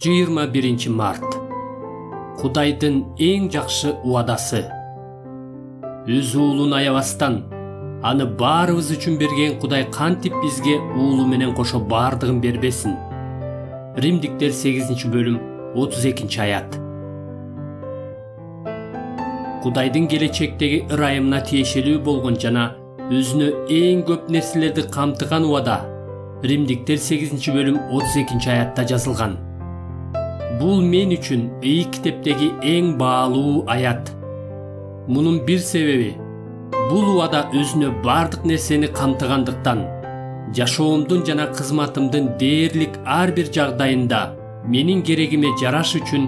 21 март. Кудайдын эң жакшы убадасы. Өз уулун аябастан, аны баарыбыз үчүн берген Кудай кантип бизге уулу менен кошо бардыгын бербесин. Римдиктер 8-бөлүм 32-аят. Кудайдын келечектеги ырайымына тиешелүү болгон жана өзүнө эң көп нерселерди камтыган убада Римдиктер 8-бөлүм 32-аятта жазылган. Бул мен үчүн ый китептеги эң баалуу аят. Мунун бир себеби, бул убада өзүнө бардык нерсени камтыгандыктан, жашоомдун жана кызматымдын дээрлик ар бир жагдайында менин керегиме жараш үчүн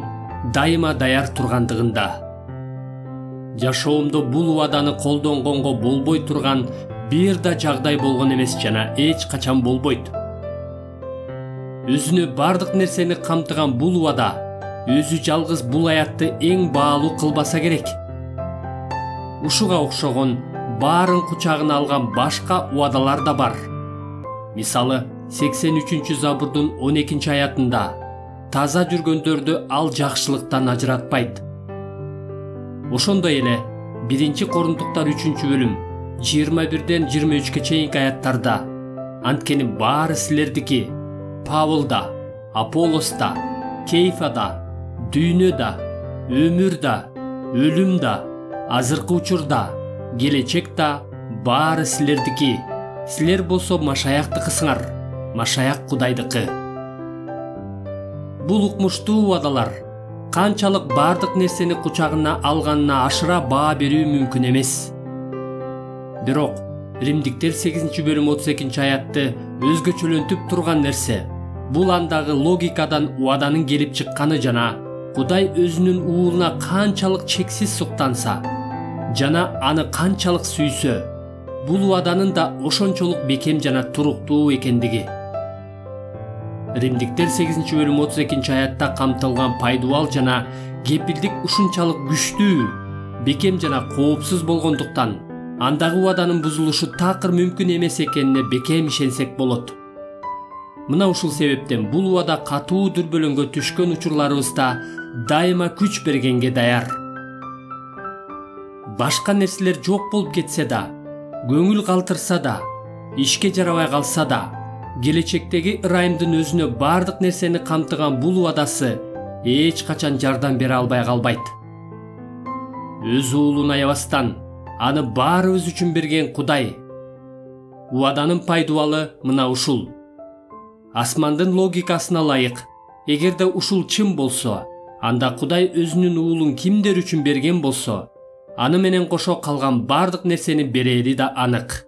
дайыма даяр тургандыгында. Жашоомдо бул убаданы колдонгонго болбой турган бир да жагдай болгон эмес жана эч качан болбойт. Өзүнө бардык нерсени камтыган бул убада өзү жалгыз бул аятты эң баалуу кылбаса керек. Ушуга окшогон баарын кучагына алган башка убадалар да бар. Мисалы, 83-забурдун 12-аятында таза жүргөндөрдү ал жакшылыктан ажыратпайт. Ошондой эле 1-Корунтуктар 3-бөлүм 21-ден 23-ке чейинки аяттарда анткени баары силердики, Павылда, Аполлоста, Кейфада, дүйнөдө, өмүрдө, өлүмдө, азыркы учурда, келечек да баары силердики. Силер болсо Машаяктыкысыңар, Машаяк Кудайдыкы. Бул укмуштуу убадалар канчалык бардык нерсени кучагына алганына ашыра баа берүү мүмкүн эмес. Бирок Римдиктер 8-бөлүм 32-аятты өзгөчөлөнтүп турган нерсе бул андагы логикадан убаданын келип чыкканы жана Кудай өзүнүн уулуна канчалык чексиз суктанса жана аны канчалык сүйсө, бул убаданын да ошончолук бекем жана туруктуу экендиги. Римдиктер 8-бөлүм 32-аятта камтылган пайдубал жана кепилдик ушунчалык күчтүү, бекем жана коопсуз болгондуктан андагы убаданын бузулушу такыр мүмкүн эмес экенине бекем ишенсек болот. Мына ушул себептен бул убада катуу дүрбөлөңгө түшкөн учурларыбызда дайыма күч бергенге даяр. Башка нерселер жок болуп кетсе да, көңүл калтырса да, ишке жарабай калса да, келечектеги ырайымдын өзүнө бардык нерсени камтыган бул убадасы эч качан жардам бере албай калбайт. Өз уулун аябастан, аны баарыбыз үчүн берген Кудай. Убаданын пайдубалы мына ушул. Асмандын логикасына ылайык, эгерде ушул чын болсо, анда Кудай өзүнүн уулун кимдер үчүн берген болсо, аны менен кошо калган бардык нерсени берери да анык.